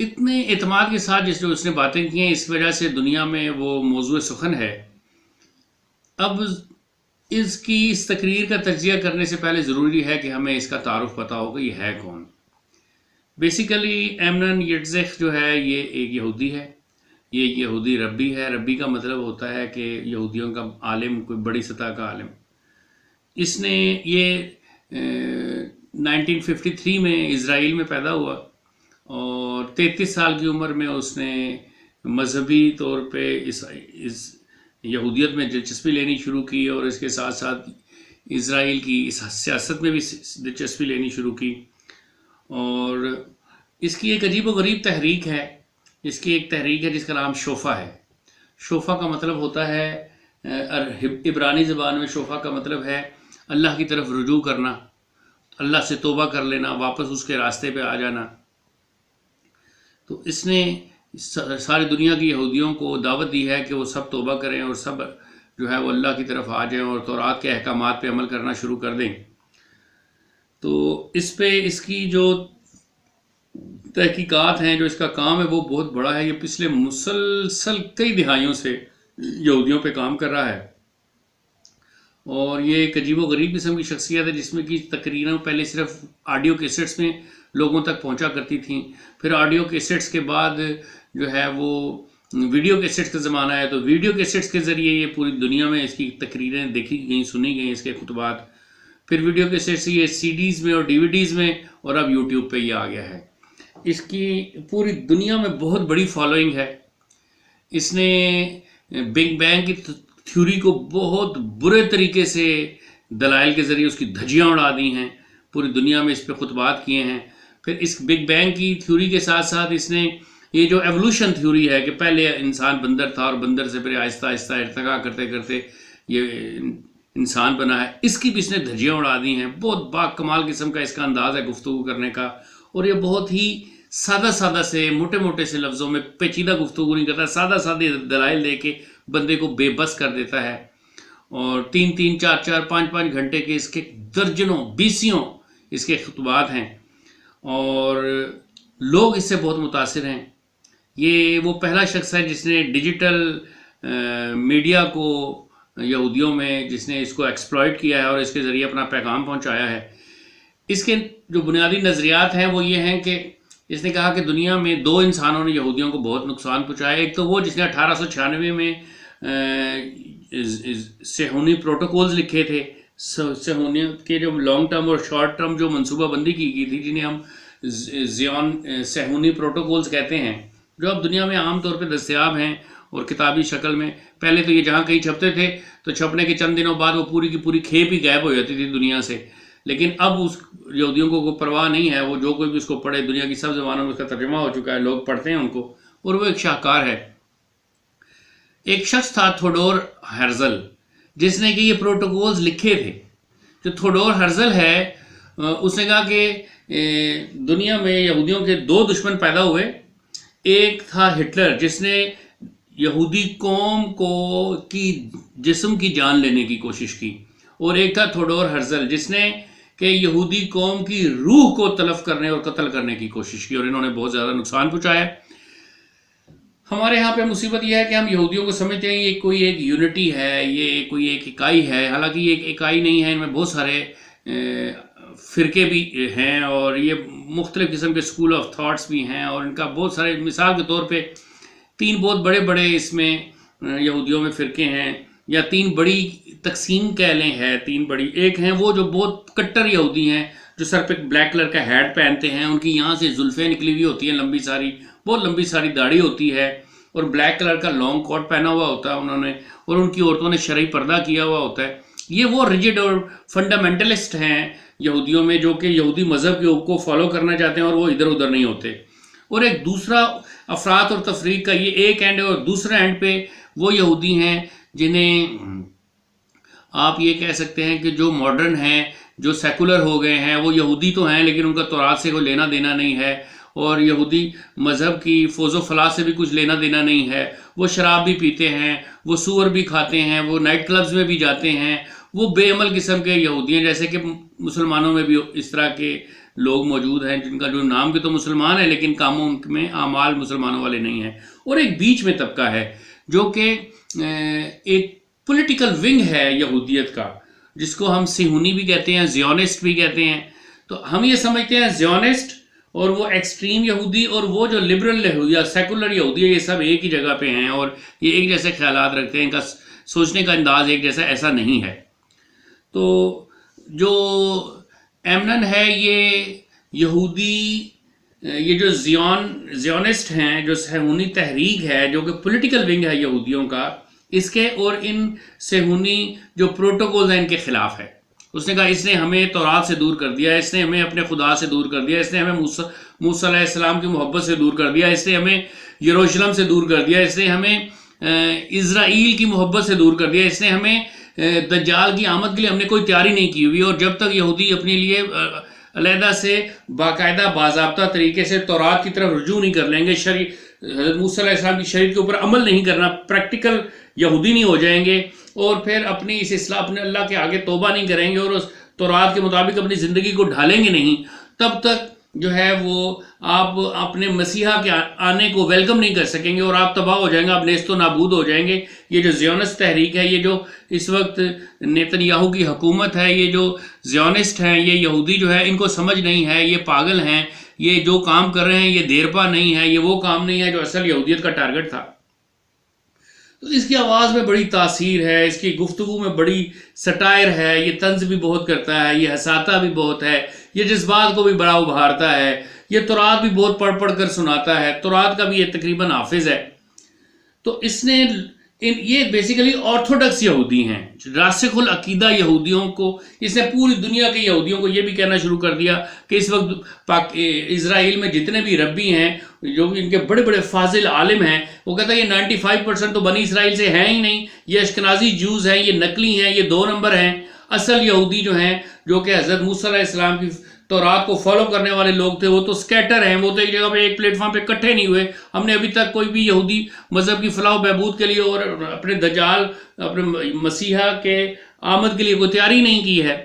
اتنے اعتماد کے ساتھ جو اس نے باتیں کی ہیں، اس وجہ سے دنیا میں وہ موضوع سخن ہے۔ اب اس تقریر کا تجزیہ کرنے سے پہلے ضروری ہے کہ ہمیں اس کا تعارف پتہ ہو کہ یہ ہے کون۔ بیسیکلی ایمنن یٹزخ جو ہے یہ ایک یہودی ہے، یہ یہودی ربی ہے۔ ربی کا مطلب ہوتا ہے کہ یہودیوں کا عالم، کوئی بڑی سطح کا عالم۔ اس نے یہ 1953 میں اسرائیل میں پیدا ہوا، اور 33 سال کی عمر میں اس نے مذہبی طور پہ اس یہودیت میں دلچسپی لینی شروع کی، اور اس کے ساتھ ساتھ اسرائیل کی اس سیاست میں بھی دلچسپی لینی شروع کی۔ اور اس کی ایک عجیب و غریب تحریک ہے، اس کی ایک تحریک ہے جس کا نام شوفا ہے۔ شوفا کا مطلب ہوتا ہے، عبرانی زبان میں شوفا کا مطلب ہے اللہ کی طرف رجوع کرنا، اللہ سے توبہ کر لینا، واپس اس کے راستے پہ آ جانا۔ تو اس نے ساری دنیا کی یہودیوں کو دعوت دی ہے کہ وہ سب توبہ کریں اور سب جو ہے وہ اللہ کی طرف آ جائیں اور تورات کے احکامات پہ عمل کرنا شروع کر دیں۔ تو اس پہ اس کی جو تحقیقات ہیں، جو اس کا کام ہے، وہ بہت بڑا ہے۔ یہ پچھلے مسلسل کئی دہائیوں سے یہودیوں پہ کام کر رہا ہے، اور یہ ایک عجیب و غریب قسم کی شخصیت ہے جس میں کی تقریریں پہلے صرف آڈیو کیسٹس میں لوگوں تک پہنچا کرتی تھیں، پھر آڈیو کیسٹس کے بعد جو ہے وہ ویڈیو کیسٹس کا زمانہ ہے، تو ویڈیو کیسٹس کے ذریعے یہ پوری دنیا میں اس کی تقریریں دیکھی گئیں، سنی گئیں، اس کے خطبات۔ پھر ویڈیو کیسٹس یہ سی ڈیز میں اور ڈی وی ڈیز میں، اور اب یوٹیوب پہ یہ آ گیا ہے۔ اس کی پوری دنیا میں بہت بڑی فالوئنگ ہے۔ اس نے بگ بینگ کی تھیوری کو بہت برے طریقے سے دلائل کے ذریعے اس کی دھجیاں اڑا دی ہیں، پوری دنیا میں اس پہ خطبات کیے ہیں۔ پھر اس بگ بینگ کی تھیوری کے ساتھ ساتھ اس نے یہ جو ایوولوشن تھیوری ہے کہ پہلے انسان بندر تھا اور بندر سے پھر آہستہ آہستہ ارتقا کرتے کرتے یہ انسان بنا ہے، اس کی بھی اس نے دھجیاں اڑا دی ہیں۔ بہت با کمال قسم کا اس کا انداز ہے گفتگو کرنے کا، اور یہ بہت ہی سادہ سادہ سے موٹے موٹے سے لفظوں میں پیچیدہ گفتگو نہیں کرتا، سادہ سادے دلائل دے کے بندے کو بے بس کر دیتا ہے۔ اور 3 4 5 گھنٹے کے اس کے درجنوں بیسیوں اس کے خطبات ہیں، اور لوگ اس سے بہت متاثر ہیں۔ یہ وہ پہلا شخص ہے جس نے ڈیجیٹل میڈیا کو یہودیوں میں، جس نے اس کو ایکسپلائٹ کیا ہے اور اس کے ذریعے اپنا پیغام پہنچایا ہے۔ اس کے جو بنیادی نظریات ہیں وہ یہ ہیں کہ اس نے کہا کہ دنیا میں 2 انسانوں نے یہودیوں کو بہت نقصان پہنچایا۔ ایک تو وہ جس نے 1896 میں صہیونی پروٹوکولز لکھے تھے، صہیونیت کے جو لانگ ٹرم اور شارٹ ٹرم جو منصوبہ بندی کی گئی تھی، جنہیں ہم صہیونی پروٹوکولز کہتے ہیں، جو اب دنیا میں عام طور پہ دستیاب ہیں اور کتابی شکل میں۔ پہلے تو یہ جہاں کہیں چھپتے تھے تو چھپنے کے چند دنوں بعد وہ پوری کی پوری کھیپ ہی غائب ہو جاتی تھی دنیا سے، لیکن اب اس یہودیوں کو کوئی پرواہ نہیں ہے، وہ جو کوئی بھی اس کو پڑھے، دنیا کی سب زبانوں میں اس کا ترجمہ ہو چکا ہے، لوگ پڑھتے ہیں ان کو، اور وہ ایک شاہکار ہے۔ ایک شخص تھا تھوڈور ہرزل، جس نے کہ یہ پروٹوکولز لکھے تھے۔ جو تھوڈور ہرزل ہے، اس نے کہا کہ دنیا میں یہودیوں کے 2 دشمن پیدا ہوئے۔ ایک تھا ہٹلر، جس نے یہودی قوم کی جسم کی جان لینے کی کوشش کی، اور ایک تھا تھوڈور ہرزل، جس نے کہ یہودی قوم کی روح کو تلف کرنے اور قتل کرنے کی کوشش کی، اور انہوں نے بہت زیادہ نقصان پہنچایا۔ ہمارے ہاں پہ مصیبت یہ ہے کہ ہم یہودیوں کو سمجھتے ہیں یہ کوئی ایک یونٹی ہے، یہ کوئی ایک اکائی ہے، حالانکہ یہ ایک اکائی نہیں ہے، ان میں بہت سارے فرقے بھی ہیں، اور یہ مختلف قسم کے اسکول آف تھاٹس بھی ہیں، اور ان کا بہت سارے، مثال کے طور پہ 3 بہت بڑے بڑے اس میں یہودیوں میں فرقے ہیں، یا 3 بڑی تقسیم کہہ لیں ہے، 3 بڑی۔ ایک ہیں وہ جو بہت کٹر یہودی ہیں، جو سر پہ بلیک کلر کا ہیٹ پہنتے ہیں، ان کی یہاں سے زلفیں نکلی ہوئی ہوتی ہیں، لمبی ساری، بہت لمبی ساری داڑھی ہوتی ہے، اور بلیک کلر کا لانگ کوٹ پہنا ہوا ہوتا ہے انہوں نے، اور ان کی عورتوں نے شرعی پردہ کیا ہوا ہوتا ہے۔ یہ وہ ریجڈ اور فنڈامنٹلسٹ ہیں یہودیوں میں، جو کہ یہودی مذہب کو فالو کرنا چاہتے ہیں، اور وہ ادھر ادھر نہیں ہوتے۔ اور ایک دوسرا افراد اور تفریق کا یہ ایک اینڈ ہے، اور دوسرا اینڈ پہ وہ یہودی ہیں جنہیں آپ یہ کہہ سکتے ہیں کہ جو ماڈرن ہیں، جو سیکولر ہو گئے ہیں، وہ یہودی تو ہیں لیکن ان کا تورات سے کوئی لینا دینا نہیں ہے، اور یہودی مذہب کی فوز و فلاح سے بھی کچھ لینا دینا نہیں ہے۔ وہ شراب بھی پیتے ہیں، وہ سور بھی کھاتے ہیں، وہ نائٹ کلبز میں بھی جاتے ہیں، وہ بے عمل قسم کے یہودی ہیں، جیسے کہ مسلمانوں میں بھی اس طرح کے لوگ موجود ہیں جن کا جو نام کے تو مسلمان ہیں لیکن کاموں میں اعمال مسلمانوں والے نہیں ہیں، اور ایک بیچ میں طبقہ ہے جو کہ ایک پولیٹیکل ونگ ہے یہودیت کا، جس کو ہم صہیونی بھی کہتے ہیں، زیونسٹ بھی کہتے ہیں۔ تو ہم یہ سمجھتے ہیں زیونسٹ اور وہ ایکسٹریم یہودی اور وہ جو لبرل یہودی یا سیکولر یہودی ہے، یہ سب ایک ہی جگہ پہ ہیں اور یہ ایک جیسے خیالات رکھتے ہیں، ان کا سوچنے کا انداز ایک جیسا ایسا نہیں ہے۔ تو جو ایمنن ہے یہ یہودی، یہ جو زیونسٹ ہیں، جو صہیونی تحریک ہے جو کہ پولیٹیکل ونگ ہے یہودیوں کا، اس کے اور ان صہیونی جو پروٹوکولز ہیں ان کے خلاف ہے۔ اس نے کہا اس نے ہمیں تورات سے دور کر دیا، اس نے ہمیں اپنے خدا سے دور کر دیا، اس نے ہمیں موسیٰ علیہ السلام کی محبت سے دور کر دیا، اس نے ہمیں یروشلم سے دور کر دیا، اس نے ہمیں اسرائیل کی محبت سے دور کر دیا، اس نے ہمیں دجال کی آمد کے لیے ہم نے کوئی تیاری نہیں کی ہوئی۔ اور جب تک یہودی اپنے لیے علیحدہ سے باقاعدہ باضابطہ طریقے سے تورات کی طرف رجوع نہیں کر لیں گے، حضرت موسیٰ علیہ السلام کی شریعت کے اوپر عمل نہیں کرنا، پریکٹیکل یہودی نہیں ہو جائیں گے، اور پھر اپنی اس اصلاح اپنے اللہ کے آگے توبہ نہیں کریں گے اور اس تورات کے مطابق اپنی زندگی کو ڈھالیں گے نہیں، تب تک جو ہے وہ آپ اپنے مسیحا کے آنے کو ویلکم نہیں کر سکیں گے اور آپ تباہ ہو جائیں گے، آپ نیست و نابود ہو جائیں گے۔ یہ جو زیونسٹ تحریک ہے، یہ جو اس وقت نیتن یاہو کی حکومت ہے، یہ جو زیونسٹ ہیں، یہ یہودی جو ہے ان کو سمجھ نہیں ہے، یہ پاگل ہیں، یہ جو کام کر رہے ہیں یہ دیرپا نہیں ہے، یہ وہ کام نہیں ہے جو اصل یہودیت کا ٹارگٹ تھا۔ تو اس کی آواز میں بڑی تاثیر ہے، اس کی گفتگو میں بڑی سٹائر ہے، یہ طنز بھی بہت کرتا ہے، یہ ہساتا بھی بہت ہے، یہ جذبات کو بھی بڑا ابھارتا ہے، یہ تورات بھی بہت پڑھ پڑھ کر سناتا ہے، تورات کا بھی یہ تقریباً حافظ ہے۔ تو اس نے یہ بیسیکلی آرتھوڈکس یہودی ہیں، راسخ العقیدہ یہودیوں کو، اس نے پوری دنیا کے یہودیوں کو یہ بھی کہنا شروع کر دیا کہ اس وقت اسرائیل میں جتنے بھی ربی ہیں جو ان کے بڑے بڑے فاضل عالم ہیں، وہ کہتا ہے یہ 95% تو بنی اسرائیل سے ہیں ہی نہیں، یہ اشکنازی جوز ہیں، یہ نقلی ہیں، یہ 2 نمبر ہیں۔ اصل یہودی جو ہیں، جو کہ حضرت موسیٰ علیہ السلام کی تورات کو فالو کرنے والے لوگ تھے، وہ تو سکیٹر ہیں، وہ تو ایک جگہ پہ ایک پلیٹ فارم پہ اکٹھے نہیں ہوئے۔ ہم نے ابھی تک کوئی بھی یہودی مذہب کی فلاح و بہبود کے لیے اور اپنے دجال، اپنے مسیحا کے آمد کے لیے کوئی تیاری نہیں کی ہے۔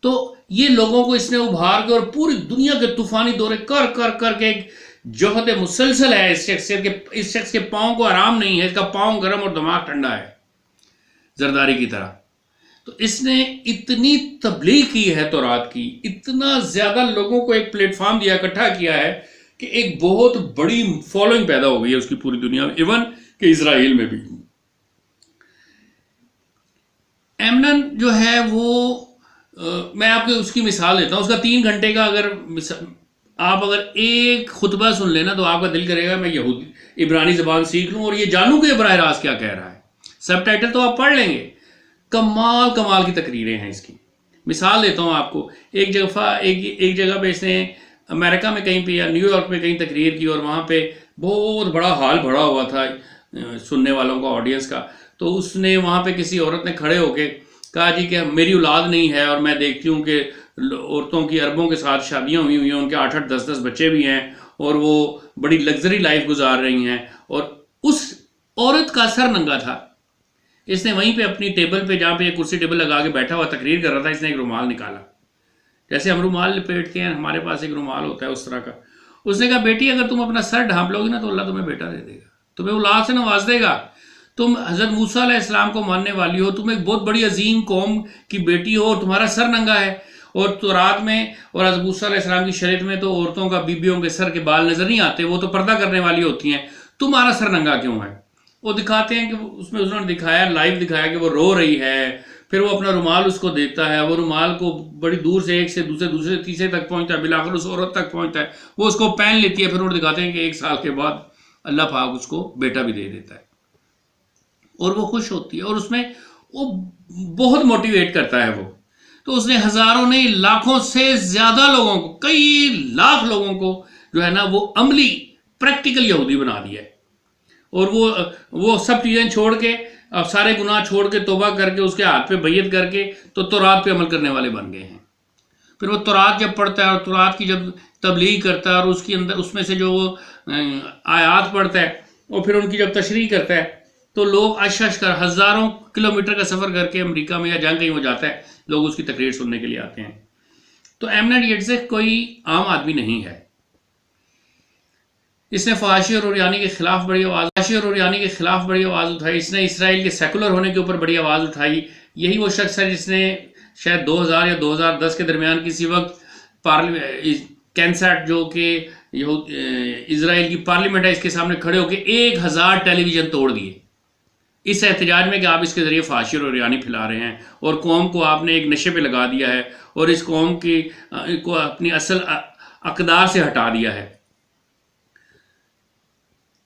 تو یہ لوگوں کو اس نے ابھار کے اور پوری دنیا کے طوفانی دورے کر کر کر کے ایک جوہد مسلسل ہے اس شخص کے پاؤں کو آرام نہیں ہے، اس کا پاؤں گرم اور دماغ ٹھنڈا ہے زرداری کی طرح۔ تو اس نے اتنی تبلیغ کی ہے تورات کی، اتنا زیادہ لوگوں کو ایک پلیٹ فارم دیا، اکٹھا کیا ہے کہ ایک بہت بڑی فالوئنگ پیدا ہو گئی ہے اس کی پوری دنیا میں، ایون کہ اسرائیل میں بھی۔ ایمنن جو ہے وہ میں آپ کو اس کی مثال دیتا ہوں، اس کا 3 گھنٹے کا آپ اگر ایک خطبہ سن لینا تو آپ کا دل کرے گا میں یہودی عبرانی زبان سیکھ لوں اور یہ جانوں کہ یہ براہ راست کیا کہہ رہا ہے۔ سب ٹائٹل تو آپ پڑھ لیں گے، کمال کی تقریریں ہیں اس کی۔ مثال دیتا ہوں آپ کو، ایک جگہ پہ اس نے امریکہ میں کہیں پہ یا نیو یارک میں کہیں تقریر کی اور وہاں پہ بہت بڑا ہال بھرا ہوا تھا سننے والوں کا، آڈینس کا۔ تو اس نے وہاں پہ کسی عورت نے کھڑے ہو کے کہا جی کہ میری اولاد نہیں ہے اور میں دیکھتی ہوں کہ عورتوں کی اربوں کے ساتھ شادیاں ہوئی ہیں، ان کے 8-8 10-10 بچے بھی ہیں اور وہ بڑی لگژری لائف گزار رہی ہیں، اور اس عورت کا سر ننگا تھا۔ اس نے وہیں پہ اپنی ٹیبل پہ، جہاں پہ ایک کرسی ٹیبل لگا کے بیٹھا ہوا تقریر کر رہا تھا، اس نے ایک رومال نکالا، جیسے ہم رومال لپیٹتے ہیں، ہمارے پاس ایک رومال ہوتا ہے اس طرح کا۔ اس نے کہا بیٹی اگر تم اپنا سر ڈھانپ لو گی نا تو اللہ تمہیں بیٹا دے دے گا، تمہیں اولاد سے نواز دے گا۔ تم حضرت موسیٰ علیہ السلام کو ماننے والی ہو، تم ایک بہت بڑی عظیم قوم کی بیٹی ہو اور تمہارا سر ننگا ہے، اور تورات میں اور حضرت موسیٰ علیہ السلام کی شریعت میں تو عورتوں کا بیویوں کے سر کے بال نظر نہیں آتے، وہ تو پردہ کرنے والی ہوتی ہیں، تمہارا سر ننگا کیوں ہے؟ وہ دکھاتے ہیں کہ اس میں انہوں نے دکھایا، لائیو دکھایا کہ وہ رو رہی ہے، پھر وہ اپنا رومال اس کو دیتا ہے، وہ رومال کو بڑی دور سے ایک سے دوسرے تیسرے تک پہنچتا ہے، بالآخر اس عورت تک پہنچتا ہے، وہ اس کو پہن لیتی ہے، پھر وہ دکھاتے ہیں کہ 1 سال کے بعد اللہ پاک اس کو بیٹا بھی دے دیتا ہے اور وہ خوش ہوتی ہے، اور اس میں وہ بہت موٹیویٹ کرتا ہے وہ۔ تو اس نے ہزاروں نہیں لاکھوں سے زیادہ لوگوں کو، کئی لاکھ لوگوں کو جو ہے نا وہ عملی پریکٹیکل یہودی بنا دیا ہے، اور وہ سب چیزیں چھوڑ کے، اب سارے گناہ چھوڑ کے، توبہ کر کے، اس کے ہاتھ پہ بیعت کر کے تو تورات پہ عمل کرنے والے بن گئے ہیں۔ پھر وہ تورات جب پڑھتا ہے اور تورات کی جب تبلیغ کرتا ہے اور اس کے اندر اس میں سے جو وہ آیات پڑھتا ہے اور پھر ان کی جب تشریح کرتا ہے تو لوگ اشش کر ہزاروں کلومیٹر کا سفر کر کے امریکہ میں یا جہاں کہیں وہ جاتا ہے، لوگ اس کی تقریر سننے کے لیے آتے ہیں۔ تو ایمنٹ یٹزک کوئی عام آدمی نہیں ہے. اس نے فحاشی اور عریانی کے خلاف بڑی آواز اٹھائی. اس نے اسرائیل کے سیکولر ہونے کے اوپر بڑی آواز اٹھائی. یہی وہ شخص ہے جس نے شاید 2000 یا 2010 کے درمیان کسی وقت کینسیٹ جو کہ اسرائیل کی پارلیمنٹ ہے اس کے سامنے کھڑے ہو کے 1000 ٹیلی ویژن توڑ دیے اس احتجاج میں کہ آپ اس کے ذریعے فحاشی اور عریانی پھیلا رہے ہیں اور قوم کو آپ نے ایک نشے پہ لگا دیا ہے اور اس قوم کو اپنی اصل اقدار سے ہٹا دیا ہے.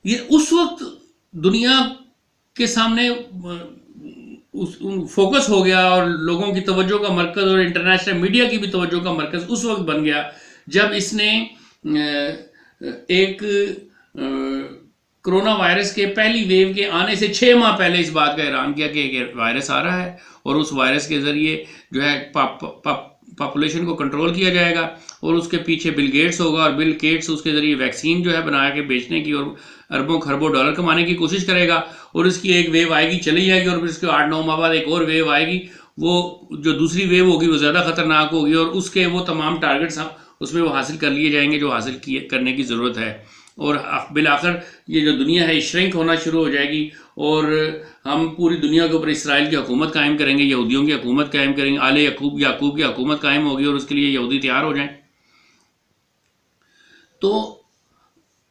یہ اس وقت دنیا کے سامنے فوکس ہو گیا اور لوگوں کی توجہ کا مرکز اور انٹرنیشنل میڈیا کی بھی توجہ کا مرکز اس وقت بن گیا جب اس نے ایک کرونا وائرس کے پہلی ویو کے آنے سے 6 ماہ پہلے اس بات کا اعلان کیا کہ ایک وائرس آ رہا ہے اور اس وائرس کے ذریعے جو ہے پاپولیشن کو کنٹرول کیا جائے گا اور اس کے پیچھے بل گیٹس ہوگا اور بل گیٹس اس کے ذریعے ویکسین جو ہے بنا کے بیچنے کی اور اربوں خربوں ڈالر کمانے کی کوشش کرے گا اور اس کی ایک ویو آئے گی چلی جائے گی اور پھر اس کے 8-9 ماہ بعد ایک اور ویو آئے گی. وہ جو دوسری ویو ہوگی وہ زیادہ خطرناک ہوگی اور اس کے وہ تمام ٹارگٹس اس میں وہ حاصل کر لیے جائیں گے جو حاصل کرنے کی ضرورت ہے اور بالآخر یہ جو دنیا ہے شرنک ہونا شروع ہو جائے گی اور ہم پوری دنیا کے اوپر اسرائیل کی حکومت قائم کریں گے, یہودیوں کی حکومت قائم کریں گے, آل یعقوب کی حکومت قائم ہوگی اور اس کے لیے یہودی تیار ہو جائیں. تو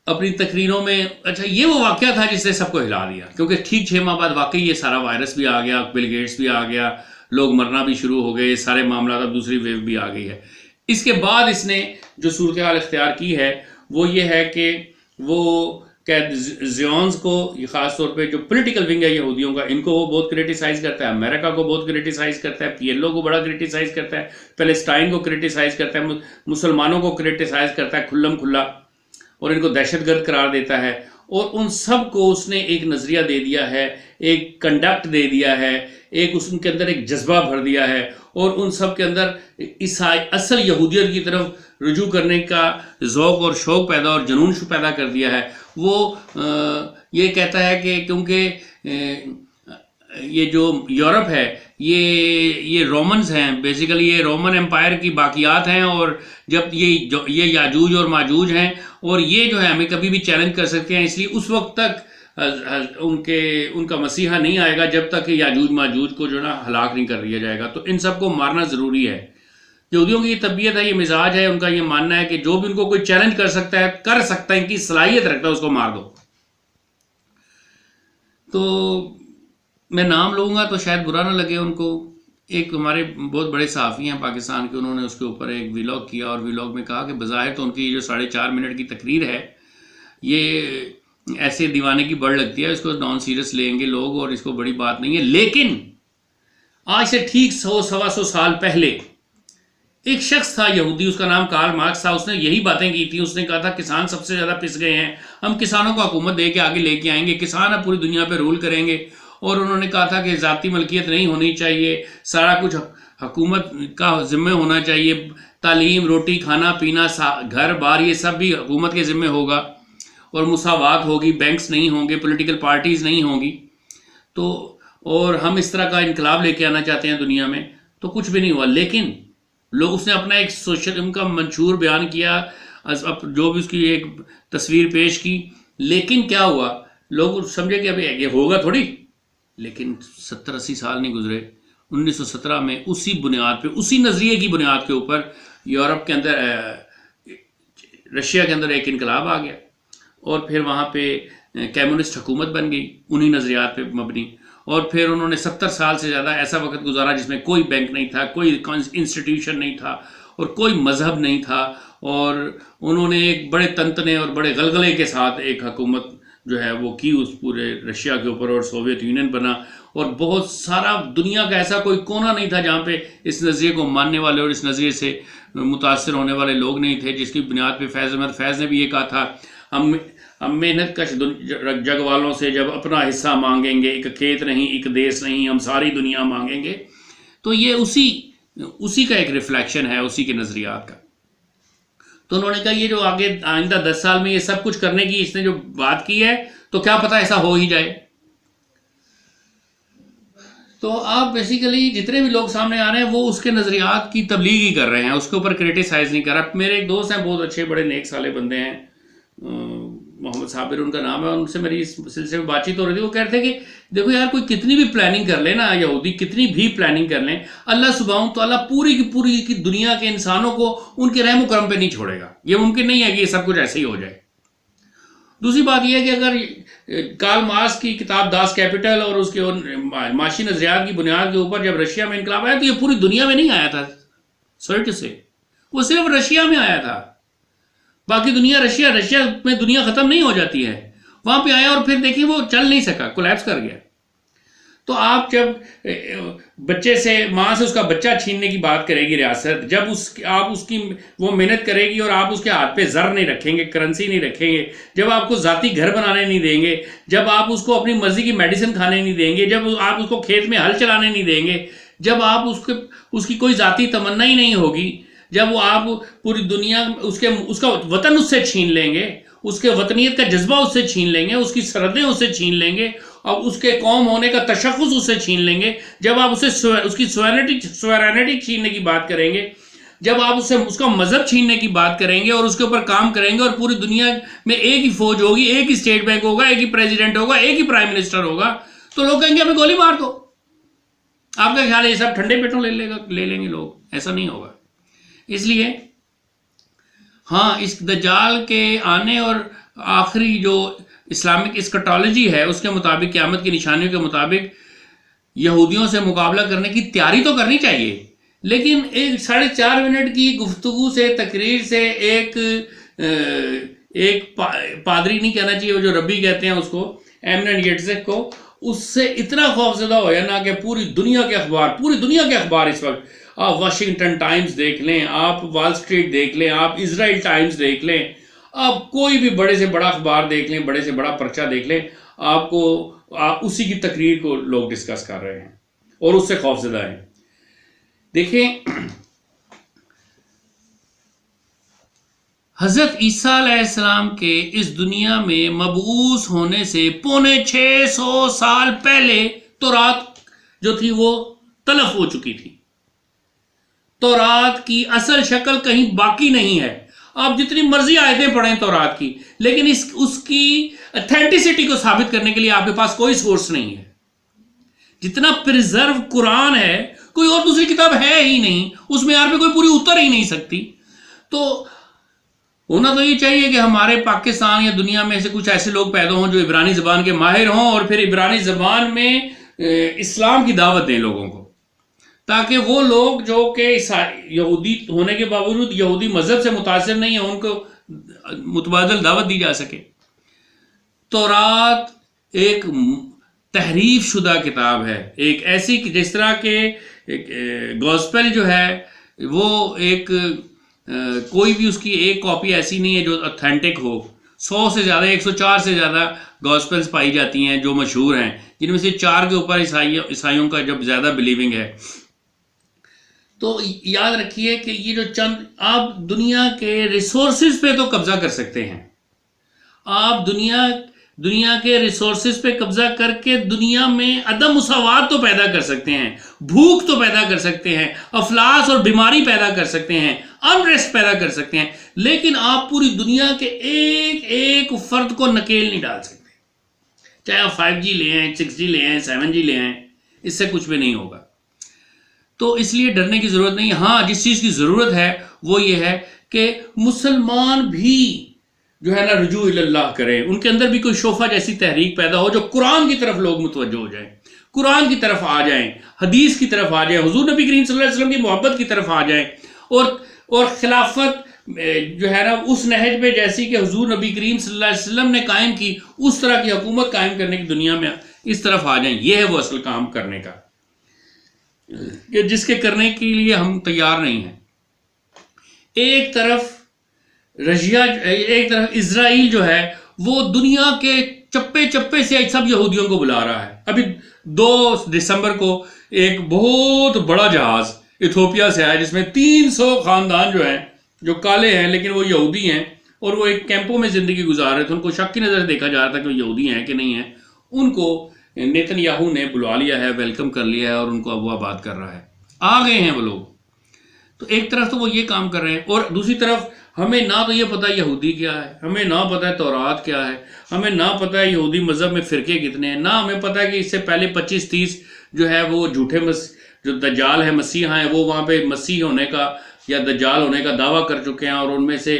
اپنی تقریروں میں اچھا یہ وہ واقعہ تھا جس نے سب کو ہلا دیا کیونکہ ٹھیک 6 ماہ بعد واقعی یہ سارا وائرس بھی آ گیا, بل گیٹس بھی آ گیا, لوگ مرنا بھی شروع ہو گئے, سارے معاملات اب دوسری ویو بھی آ گئی ہے. اس کے بعد اس نے جو صورتحال اختیار کی ہے وہ یہ ہے کہ وہ زیونز کو خاص طور پہ جو پولیٹیکل ونگ ہے یہودیوں کا ان کو وہ بہت کرٹیسائز کرتا ہے, امریکہ کو بہت کرٹیسائز کرتا ہے, پی ایل او کو بڑا کرٹیسائز کرتا ہے, پیلسٹائن کو کرٹیسائز کرتا ہے, مسلمانوں کو کرٹیسائز کرتا ہے کھلم کھلا اور ان کو دہشت گرد قرار دیتا ہے. اور ان سب کو اس نے ایک نظریہ دے دیا ہے, ایک کنڈکٹ دے دیا ہے, ان کے اندر ایک جذبہ بھر دیا ہے اور ان سب کے اندر اصل یہودیت کی طرف رجوع کرنے کا ذوق اور شوق پیدا اور جنون پیدا کر دیا ہے. وہ یہ کہتا ہے کہ کیونکہ یہ جو یورپ ہے یہ رومنز ہیں, بیسیکلی یہ رومن امپائر کی باقیات ہیں اور جب یہ یاجوج اور ماجوج ہیں اور یہ جو ہے ہمیں کبھی بھی چیلنج کر سکتے ہیں, اس لیے اس وقت تک ان کا مسیحا نہیں آئے گا جب تک کہ یاجوج ماجوج کو جو نا ہلاک نہیں کر دیا جائے گا. تو ان سب کو مارنا ضروری ہے. یہودیوں کی یہ طبیعت ہے, یہ مزاج ہے, ان کا یہ ماننا ہے کہ جو بھی ان کو کوئی چیلنج کر سکتا ہے ان کی صلاحیت رکھتا ہے اس کو مار دو. تو میں نام لوں گا تو شاید برا نہ لگے ان کو. ایک ہمارے بہت بڑے صحافی ہیں پاکستان کے, انہوں نے اس کے اوپر ایک ویلاگ کیا اور ویلاگ میں کہا کہ بظاہر تو ان کی جو 4.5 منٹ کی تقریر ہے یہ ایسے دیوانے کی بڑھ لگتی ہے, اس کو نان سیریس لیں گے لوگ اور اس کو بڑی بات نہیں ہے. لیکن آج سے ٹھیک 100-125 سال پہلے ایک شخص تھا یہودی, اس کا نام کارل مارکس تھا. اس نے یہی باتیں کی تھی. اس نے کہا تھا کسان سب سے زیادہ پس گئے ہیں, ہم کسانوں کو حکومت دے کے آگے لے کے آئیں گے, کسان اب پوری دنیا پہ رول کریں گے. اور انہوں نے کہا تھا کہ ذاتی ملکیت نہیں ہونی چاہیے, سارا کچھ حکومت کا ذمہ ہونا چاہیے, تعلیم, روٹی, کھانا پینا, گھر بار یہ سب بھی حکومت کے ذمہ ہوگا اور مساوات ہوگی, بینکس نہیں ہوں گے, پولیٹیکل پارٹیز نہیں ہوں گی. تو اور ہم اس طرح کا انقلاب لے کے آنا چاہتے ہیں دنیا میں. تو کچھ بھی نہیں ہوا. لیکن اس نے اپنا ایک سوشلزم کا منشور بیان کیا, جو بھی اس کی ایک تصویر پیش کی. لیکن کیا ہوا, لوگ سمجھے کہ ابھی یہ ہوگا تھوڑی. لیکن 70-80 سال نہیں گزرے, 1917 میں اسی بنیاد پہ, اسی نظریے کی بنیاد کے اوپر یورپ کے اندر, رشیا کے اندر ایک انقلاب آ گیا اور پھر وہاں پہ کمیونسٹ حکومت بن گئی انہی نظریات پہ مبنی. اور پھر انہوں نے 70 سال سے زیادہ ایسا وقت گزارا جس میں کوئی بینک نہیں تھا, کوئی انسٹیٹیوشن نہیں تھا اور کوئی مذہب نہیں تھا. اور انہوں نے ایک بڑے تنتنے اور بڑے غلغلے کے ساتھ ایک حکومت جو ہے وہ کی اس پورے رشیا کے اوپر, اور سوویت یونین بنا. اور بہت سارا دنیا کا ایسا کوئی کونا نہیں تھا جہاں پہ اس نظریے کو ماننے والے اور اس نظریے سے متاثر ہونے والے لوگ نہیں تھے, جس کی بنیاد پہ فیض احمد فیض نے بھی یہ کہا تھا, ہم محنت کش جگ والوں سے جب اپنا حصہ مانگیں گے, ایک کھیت نہیں, ایک دیس نہیں, ہم ساری دنیا مانگیں گے. تو یہ اسی کا ایک ریفلیکشن ہے, اسی کے نظریات کا. تو انہوں نے کہا یہ جو آگے آئندہ 10 سال میں یہ سب کچھ کرنے کی اس نے جو بات کی ہے تو کیا پتہ ایسا ہو ہی جائے. تو آپ بیسیکلی جتنے بھی لوگ سامنے آ رہے ہیں وہ اس کے نظریات کی تبلیغ ہی کر رہے ہیں، اس کے اوپر کریٹیسائز نہیں کر رہا. میرے ایک دوست ہیں، بہت اچھے بڑے نیک صالح بندے ہیں، محمد صابر ان کا نام ہے، ان سے میری اس سلسلے میں بات چیت ہو رہی تھی. وہ کہتے ہیں کہ دیکھو یار، کوئی کتنی بھی پلاننگ کر لے نا، یہودی کتنی بھی پلاننگ کر لیں، اللہ سبحانہ تعالیٰ پوری کی پوری کی دنیا کے انسانوں کو ان کے رحم و کرم پہ نہیں چھوڑے گا. یہ ممکن نہیں ہے کہ یہ سب کچھ ایسے ہی ہو جائے. دوسری بات یہ ہے کہ اگر کارل مارکس کی کتاب داس کیپٹل اور اس کے معاشی نظریات کی بنیاد کے اوپر جب رشیا میں انقلاب آیا تو یہ پوری دنیا میں نہیں آیا تھا. سوری ٹو سے وہ صرف رشیا میں آیا تھا، باقی دنیا رشیا میں دنیا ختم نہیں ہو جاتی ہے، وہاں پہ آیا اور پھر دیکھیں وہ چل نہیں سکا، کولیپس کر گیا. تو آپ جب بچے سے، ماں سے اس کا بچہ چھیننے کی بات کرے گی ریاست، جب آپ اس کی وہ محنت کرے گی اور آپ اس کے ہاتھ پہ زر نہیں رکھیں گے، کرنسی نہیں رکھیں گے، جب آپ کو ذاتی گھر بنانے نہیں دیں گے، جب آپ اس کو اپنی مرضی کی میڈیسن کھانے نہیں دیں گے، جب آپ اس کو کھیت میں ہل چلانے نہیں دیں گے، جب آپ اس کی کوئی ذاتی تمنا ہی نہیں ہوگی، جب وہ آپ پوری دنیا اس کا وطن اس سے چھین لیں گے، اس کے وطنیت کا جذبہ اس سے چھین لیں گے، اس کی سرحدیں اس سے چھین لیں گے، اور اس کے قوم ہونے کا تشخص اس سے چھین لیں گے، جب آپ اس کی سوورینٹی چھیننے کی بات کریں گے، جب آپ اس کا مذہب چھیننے کی بات کریں گے اور اس کے اوپر کام کریں گے، اور پوری دنیا میں ایک ہی فوج ہوگی، ایک ہی اسٹیٹ بینک ہوگا، ایک ہی پریزیڈنٹ ہوگا، ایک ہی پرائم منسٹر ہوگا، تو لوگ کہیں گے ہمیں گولی مار دو. آپ کا خیال ہے یہ سب ٹھنڈے پیٹوں لے لیں گے لوگ؟ ایسا نہیں ہوگا. اس لیے ہاں، اس دجال کے آنے اور آخری جو اسلامک اسکٹالوجی ہے اس کے مطابق، قیامت کی نشانیوں کے مطابق یہودیوں سے مقابلہ کرنے کی تیاری تو کرنی چاہیے، لیکن ایک 4.5 منٹ کی گفتگو سے، تقریر سے، ایک پادری نہیں کہنا چاہیے، وہ جو ربی کہتے ہیں اس کو، ایمنٹ یٹزک کو، اس سے اتنا خوفزدہ ہو جانا کہ پوری دنیا کے اخبار اس وقت، آپ واشنگٹن ٹائمز دیکھ لیں، آپ وال سٹریٹ دیکھ لیں، آپ اسرائیل ٹائمز دیکھ لیں، آپ کوئی بھی بڑے سے بڑا اخبار دیکھ لیں، بڑے سے بڑا پرچہ دیکھ لیں، آپ اسی کی تقریر کو لوگ ڈسکس کر رہے ہیں اور اس سے خوفزدہ ہیں. دیکھیں، حضرت عیسیٰ علیہ السلام کے اس دنیا میں مبعوث ہونے سے 650 سال پہلے تورات جو تھی وہ تلف ہو چکی تھی. تورات کی اصل شکل کہیں باقی نہیں ہے. آپ جتنی مرضی آیتیں پڑھیں تورات کی، لیکن اس کی اتھینٹسٹی کو ثابت کرنے کے لیے آپ کے پاس کوئی سورس نہیں ہے. جتنا پریزرو قرآن ہے، کوئی اور دوسری کتاب ہے ہی نہیں، اس میں پہ کوئی پوری اتر ہی نہیں سکتی. تو ہونا تو یہ چاہیے کہ ہمارے پاکستان یا دنیا میں سے کچھ ایسے لوگ پیدا ہوں جو عبرانی زبان کے ماہر ہوں، اور پھر عبرانی زبان میں اسلام کی دعوت دیں لوگوں کو، تاکہ وہ لوگ جو کہ یہودی ہونے کے باوجود یہودی مذہب سے متاثر نہیں ہیں، ان کو متبادل دعوت دی جا سکے. تورات ایک تحریف شدہ کتاب ہے، ایک ایسی جس طرح کے گوسپل جو ہے وہ ایک کوئی بھی اس کی ایک کاپی ایسی نہیں ہے جو اتھینٹک ہو. 100 سے زیادہ، 104 سے زیادہ گوسپلز پائی جاتی ہیں جو مشہور ہیں، جن میں سے 4 کے اوپر عیسائیوں کا جب زیادہ بلیونگ ہے. تو یاد رکھیے کہ یہ جو چند، آپ دنیا کے ریسورسز پہ تو قبضہ کر سکتے ہیں، آپ دنیا کے ریسورسز پہ قبضہ کر کے دنیا میں عدم مساوات تو پیدا کر سکتے ہیں، بھوک تو پیدا کر سکتے ہیں، افلاس اور بیماری پیدا کر سکتے ہیں، انریسٹ پیدا کر سکتے ہیں، لیکن آپ پوری دنیا کے ایک فرد کو نکیل نہیں ڈال سکتے. چاہے آپ 5G لے آئیں، 6G لے آئیں، 7G لے آئیں، اس سے کچھ بھی نہیں ہوگا. تو اس لیے ڈرنے کی ضرورت نہیں. ہاں، جس چیز کی ضرورت ہے وہ یہ ہے کہ مسلمان بھی جو ہے نا رجوع اللہ کریں، ان کے اندر بھی کوئی شوفہ جیسی تحریک پیدا ہو، جو قرآن کی طرف لوگ متوجہ ہو جائیں، قرآن کی طرف آ جائیں، حدیث کی طرف آ جائیں، حضور نبی کریم صلی اللہ علیہ وسلم کی محبت کی طرف آ جائیں، اور خلافت جو ہے نا اس نہج پہ جیسی کہ حضور نبی کریم صلی اللہ علیہ وسلم نے قائم کی، اس طرح کی حکومت قائم کرنے کی دنیا میں اس طرف آ جائیں. یہ ہے وہ اصل کام کرنے کا، کہ جس کے کرنے کے لیے ہم تیار نہیں ہیں. ایک طرف اسرائیل جو ہے وہ دنیا کے چپے چپے سے سب یہودیوں کو بلا رہا ہے. ابھی 2 دسمبر کو ایک بہت بڑا جہاز ایتھوپیا سے آیا، جس میں 300 خاندان جو ہیں، جو کالے ہیں لیکن وہ یہودی ہیں، اور وہ ایک کیمپوں میں زندگی گزار رہے تھے. ان کو شک کی نظر دیکھا جا رہا تھا کہ وہ یہودی ہیں کہ نہیں ہیں. ان کو نیتن یاہو نے بلوا لیا ہے، ویلکم کر لیا ہے اور ان کو ابو آباد کر رہا ہے. آ گئے ہیں وہ لوگ. تو ایک طرف تو وہ یہ کام کر رہے ہیں، اور دوسری طرف ہمیں نہ تو یہ پتہ یہودی کیا ہے، ہمیں نہ پتہ ہے تورات کیا ہے، ہمیں نہ پتہ ہے یہودی مذہب میں فرقے کتنے ہیں، نہ ہمیں پتہ ہے کہ اس سے پہلے 25-30 جو ہے وہ جھوٹے جو دجال ہے مسیح ہیں وہ وہاں پہ مسیح ہونے کا یا دجال ہونے کا دعویٰ کر چکے ہیں، اور ان میں سے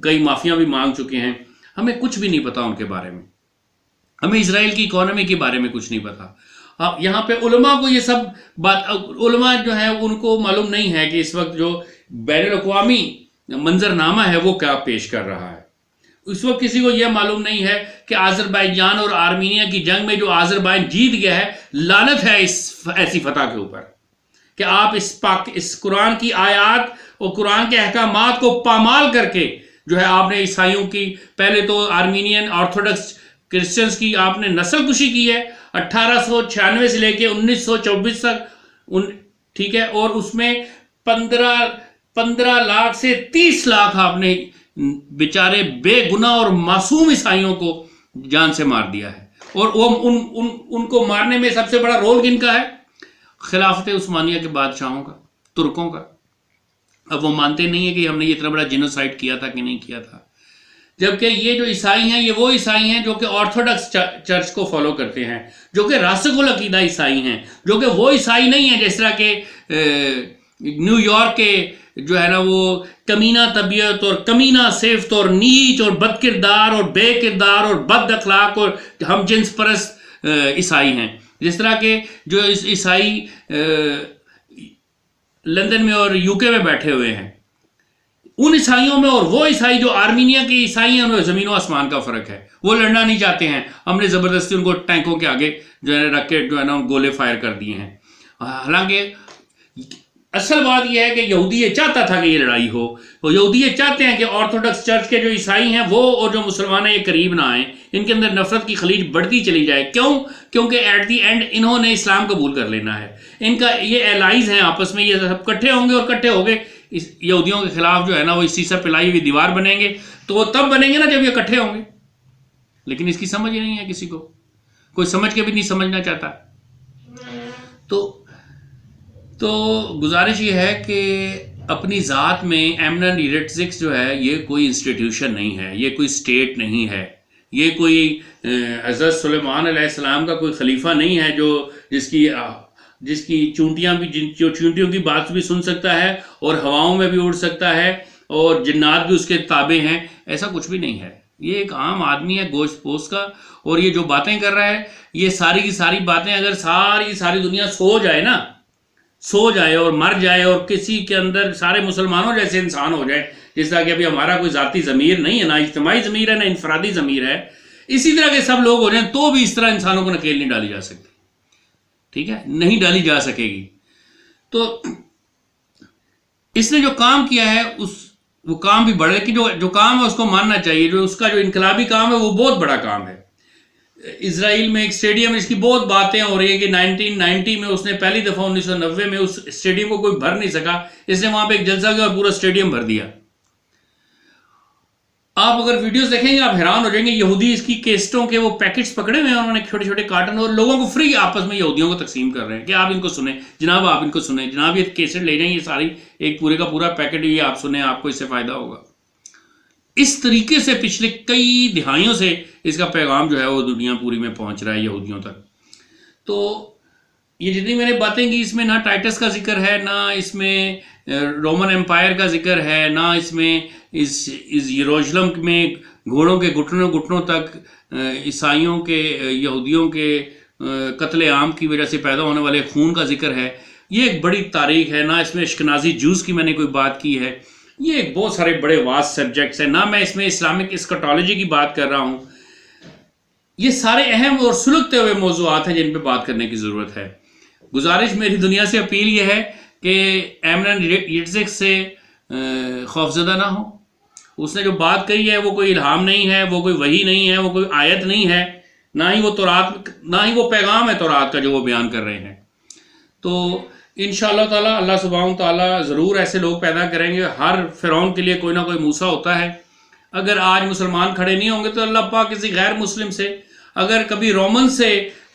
کئی معافیاں بھی مانگ چکے ہیں. ہمیں کچھ بھی نہیں پتا ان کے بارے میں. ہمیں اسرائیل کی اکانومی کے بارے میں کچھ نہیں پتا. یہاں پہ علماء کو یہ سب بات، علماء جو ہے ان کو معلوم نہیں ہے کہ اس وقت جو بین الاقوامی منظرنامہ ہے وہ کیا پیش کر رہا ہے. اس وقت کسی کو یہ معلوم نہیں ہے کہ آذربائیجان اور آرمینیا کی جنگ میں جو آذربائیجان جیت گیا ہے، لعنت ہے اس ایسی فتح کے اوپر کہ آپ اس قرآن کی آیات اور قرآن کے احکامات کو پامال کر کے جو ہے آپ نے عیسائیوں کی، پہلے تو آرمینین آرتھوڈکس کرسچنز کی آپ نے نسل کشی کی ہے 1896 سے لے کے 1924 تک، ٹھیک ہے، اور اس میں 15 لاکھ سے 30 لاکھ آپ نے بیچارے بے گناہ اور معصوم عیسائیوں کو جان سے مار دیا ہے. اور وہ ان کو مارنے میں سب سے بڑا رول کن کا ہے؟ خلافت عثمانیہ کے بادشاہوں کا، ترکوں کا. اب وہ مانتے نہیں ہیں کہ ہم نے یہ اتنا بڑا جینوسائیڈ کیا تھا کہ نہیں کیا تھا. جبکہ یہ جو عیسائی ہیں، یہ وہ عیسائی ہیں جو کہ آرتھوڈکس چرچ کو فالو کرتے ہیں، جو کہ راسخ العقیدہ عیسائی ہیں، جو کہ وہ عیسائی نہیں ہیں جس طرح کہ نیو یارک کے جو ہے نا وہ کمینہ طبیعت اور کمینہ صفت اور نیچ اور بد کردار اور بے کردار اور بد اخلاق اور ہم جنس پرست عیسائی ہیں. جس طرح کہ جو عیسائی لندن میں اور UK میں بیٹھے ہوئے ہیں، ان عیسائیوں میں اور وہ عیسائی جو آرمینیا کے عیسائی ہیں، انہیں زمین و آسمان کا فرق ہے. وہ لڑنا نہیں چاہتے ہیں، ہم نے زبردستی ان کو ٹینکوں کے آگے جو ہے رکھ کے جو ہے نا گولے فائر کر دیے ہیں. حالانکہ اصل بات یہ ہے کہ یہودی یہ چاہتا تھا کہ یہ لڑائی ہو. وہ یہودی یہ چاہتے ہیں کہ آرتھوڈکس چرچ کے جو عیسائی ہیں وہ اور جو مسلمان ہیں یہ قریب نہ آئیں، ان کے اندر نفرت کی خلیج بڑھتی چلی جائے. کیوں؟ کیونکہ ایٹ دی اینڈ انہوں نے اسلام قبول کر لینا ہے. ان کا یہ ایلائز ہیں آپس میں، یہ سب کٹھے ہوں گے اور کٹھے ہو گئے یہودیوں کے خلاف جو ہے نا وہ اس سیسا پلائی ہوئی دیوار بنیں گے. تو وہ تب بنیں گے نا جب یہ کٹھے ہوں گے. لیکن اس کی سمجھ ہی نہیں ہے کسی کو، کوئی سمجھ کے بھی نہیں سمجھنا چاہتا. تو گزارش یہ ہے کہ اپنی ذات میں ایمنن ایریٹزکس جو ہے یہ کوئی انسٹیٹیوشن نہیں ہے، یہ کوئی سٹیٹ نہیں ہے، یہ کوئی حضرت سلیمان علیہ السلام کا کوئی خلیفہ نہیں ہے جو جس کی چونٹیاں بھی جو چونٹیوں کی بات بھی سن سکتا ہے اور ہواؤں میں بھی اڑ سکتا ہے اور جنات بھی اس کے تابع ہیں. ایسا کچھ بھی نہیں ہے. یہ ایک عام آدمی ہے گوشت پوش کا، اور یہ جو باتیں کر رہا ہے یہ ساری کی ساری باتیں اگر ساری دنیا سو جائے اور مر جائے اور کسی کے اندر سارے مسلمانوں جیسے انسان ہو جائے، جس طرح کہ ابھی ہمارا کوئی ذاتی ضمیر نہیں ہے، نہ اجتماعی ضمیر ہے نہ انفرادی ضمیر ہے، اسی طرح کے سب لوگ ہو جائیں تو بھی اس طرح انسانوں کو نکیل نہیں ڈالی جا سکتی. ٹھیک ہے، نہیں ڈالی جا سکے گی. تو اس نے جو کام کیا ہے وہ کام بھی بڑا، لیکن جو کام ہے اس کو ماننا چاہیے. جو اس کا جو انقلابی کام ہے وہ بہت بڑا کام ہے. اسرائیل میں ایک اسٹیڈیم، اس کی بہت باتیں ہو رہی ہیں کہ 1990 میں اس نے پہلی دفعہ 1990 میں اس اسٹیڈیم کو کوئی بھر نہیں سکا، اس نے وہاں پہ ایک جلسہ کیا اور پورا اسٹیڈیم بھر دیا. آپ اگر ویڈیوز دیکھیں گے آپ حیران ہو جائیں گے. یہودی اس کی کیسٹوں کے وہ پیکٹس پکڑے ہوئے ہیں، انہوں نے چھوٹے چھوٹے کارٹن، اور لوگوں کو فری آپس میں یہودیوں کو تقسیم کر رہے ہیں کہ آپ ان کو سنیں جناب، آپ ان کو سنیں جناب، یہ کیسٹ لے جائیں، یہ ساری ایک پورے کا پورا پیکٹ یہ آپ سنیں، آپ کو اس سے فائدہ ہوگا. اس طریقے سے پچھلے کئی دہائیوں سے اس کا پیغام جو ہے وہ دنیا پوری میں پہنچ رہا ہے یہودیوں تک. تو یہ جتنی میں نے باتیں کی اس میں نہ ٹائٹس کا ذکر ہے، نہ اس میں رومن امپائر کا ذکر ہے، نہ اس میں اس یروشلم میں گھوڑوں کے گھٹنوں تک عیسائیوں کے یہودیوں کے قتل عام کی وجہ سے پیدا ہونے والے خون کا ذکر ہے. یہ ایک بڑی تاریخ ہے. نہ اس میں اشکنازی جوز کی میں نے کوئی بات کی ہے. یہ بہت سارے بڑے واس سبجیکٹس ہیں. نہ میں اس میں اسلامک اسکٹالوجی کی بات کر رہا ہوں. یہ سارے اہم اور سلگتے ہوئے موضوعات ہیں جن پہ بات کرنے کی ضرورت ہے. گزارش میری دنیا سے اپیل یہ ہے کہ ایمنن ایریٹزکس سے خوفزدہ نہ ہو. اس نے جو بات کہی ہے وہ کوئی الہام نہیں ہے، وہ کوئی وحی نہیں ہے، وہ کوئی آیت نہیں ہے، نہ ہی وہ تورات، نہ ہی وہ پیغام ہے تورات کا جو وہ بیان کر رہے ہیں. تو انشاءاللہ تعالیٰ اللہ سبحانہ تعالیٰ ضرور ایسے لوگ پیدا کریں گے. ہر فرعون کے لیے کوئی نہ کوئی موسیٰ ہوتا ہے. اگر آج مسلمان کھڑے نہیں ہوں گے تو اللہ پاک کسی غیر مسلم سے، اگر کبھی رومن سے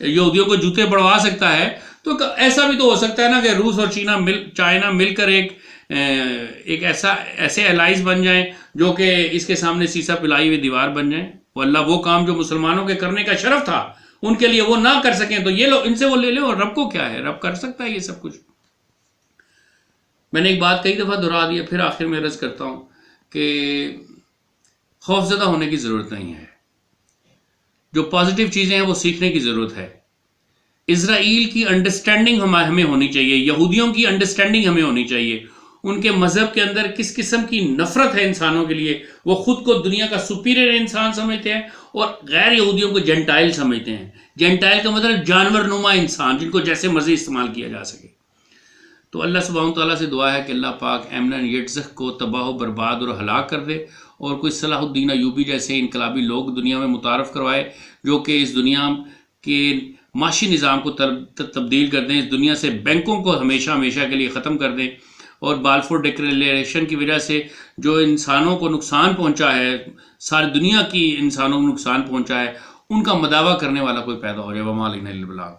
یہودیوں کو جوتے پڑوا سکتا ہے تو ایسا بھی تو ہو سکتا ہے نا کہ روس اور چائنا مل کر ایک ایسے الائز بن جائیں جو کہ اس کے سامنے سیسا پلائی ہوئی دیوار بن جائیں. وہ اللہ وہ کام جو مسلمانوں کے کرنے کا شرف تھا ان کے لیے وہ نہ کر سکیں تو یہ لوگ ان سے وہ لے لیں. اور رب کو کیا ہے, رب کر سکتا ہے یہ سب کچھ. میں نے ایک بات کئی دفعہ دہرا دیا, پھر آخر میں عرض کرتا ہوں کہ خوف زدہ ہونے کی ضرورت نہیں ہے. جو پازیٹیو چیزیں ہیں وہ سیکھنے کی ضرورت ہے. اسرائیل کی انڈرسٹینڈنگ ہمیں ہونی چاہیے, یہودیوں کی انڈرسٹینڈنگ ہمیں ہونی چاہیے. ان کے مذہب کے اندر کس قسم کی نفرت ہے انسانوں کے لیے. وہ خود کو دنیا کا سپیریئر انسان سمجھتے ہیں اور غیر یہودیوں کو جینٹائل سمجھتے ہیں. جینٹائل کا مطلب جانور نما انسان, جن کو جیسے مرضی استعمال کیا جا سکے. تو اللہ سبحانہ تعالیٰ سے دعا ہے کہ اللہ پاک ایمن یٹزخ کو تباہ و برباد اور ہلاک کر دے, اور کوئی صلاح الدین ایوبی جیسے انقلابی لوگ دنیا میں متعارف کروائے جو کہ اس دنیا کے معاشی نظام کو تبدیل کر دیں, اس دنیا سے بینکوں کو ہمیشہ کے لیے ختم کر دیں, اور بالفور ڈکلیریشن کی وجہ سے جو انسانوں کو نقصان پہنچا ہے, ساری دنیا کی انسانوں کو نقصان پہنچا ہے, ان کا مداوع کرنے والا کوئی پیدا ہو جائے. وما علینا الا البلاغ.